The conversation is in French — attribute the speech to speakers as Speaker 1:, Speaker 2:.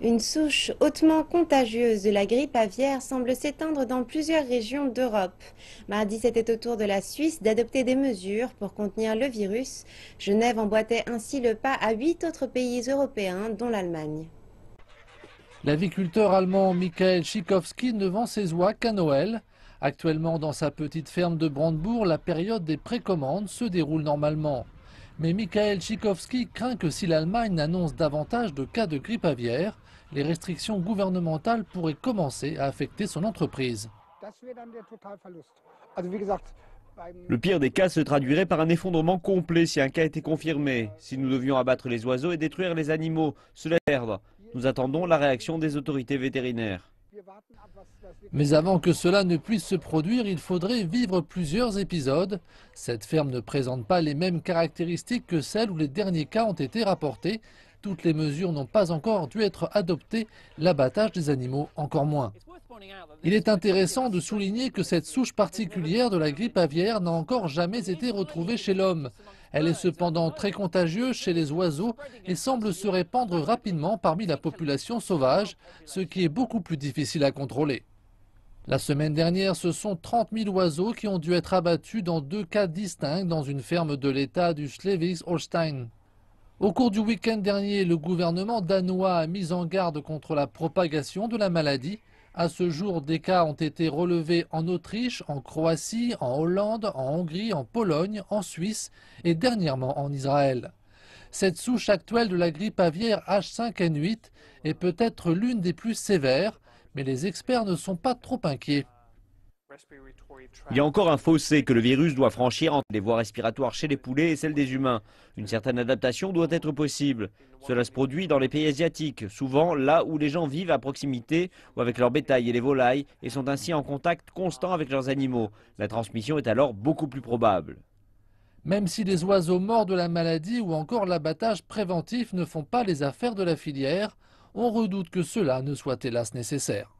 Speaker 1: Une souche hautement contagieuse de la grippe aviaire semble s'étendre dans plusieurs régions d'Europe. Mardi, c'était au tour de la Suisse d'adopter des mesures pour contenir le virus. Genève emboîtait ainsi le pas à 8 autres pays européens, dont l'Allemagne.
Speaker 2: L'aviculteur allemand Michael Schikowski ne vend ses oies qu'à Noël. Actuellement, dans sa petite ferme de Brandebourg, la période des précommandes se déroule normalement. Mais Michael Schikowski craint que si l'Allemagne annonce davantage de cas de grippe aviaire, les restrictions gouvernementales pourraient commencer à affecter son entreprise.
Speaker 3: Le pire des cas se traduirait par un effondrement complet si un cas était confirmé. Si nous devions abattre les oiseaux et détruire les animaux, cela perdre. Nous attendons la réaction des autorités vétérinaires.
Speaker 2: Mais avant que cela ne puisse se produire, il faudrait vivre plusieurs épisodes. Cette ferme ne présente pas les mêmes caractéristiques que celles où les derniers cas ont été rapportés. Toutes les mesures n'ont pas encore dû être adoptées, l'abattage des animaux encore moins. Il est intéressant de souligner que cette souche particulière de la grippe aviaire n'a encore jamais été retrouvée chez l'homme. Elle est cependant très contagieuse chez les oiseaux et semble se répandre rapidement parmi la population sauvage, ce qui est beaucoup plus difficile à contrôler. La semaine dernière, ce sont 30 000 oiseaux qui ont dû être abattus dans 2 cas distincts dans une ferme de l'État du Schleswig-Holstein. Au cours du week-end dernier, le gouvernement danois a mis en garde contre la propagation de la maladie. À ce jour, des cas ont été relevés en Autriche, en Croatie, en Hollande, en Hongrie, en Pologne, en Suisse et dernièrement en Israël. Cette souche actuelle de la grippe aviaire H5N8 est peut-être l'une des plus sévères, mais les experts ne sont pas trop inquiets.
Speaker 3: Il y a encore un fossé que le virus doit franchir entre les voies respiratoires chez les poulets et celles des humains. Une certaine adaptation doit être possible. Cela se produit dans les pays asiatiques, souvent là où les gens vivent à proximité ou avec leur bétail et les volailles et sont ainsi en contact constant avec leurs animaux. La transmission est alors beaucoup plus probable.
Speaker 2: Même si les oiseaux morts de la maladie ou encore l'abattage préventif ne font pas les affaires de la filière, on redoute que cela ne soit hélas nécessaire.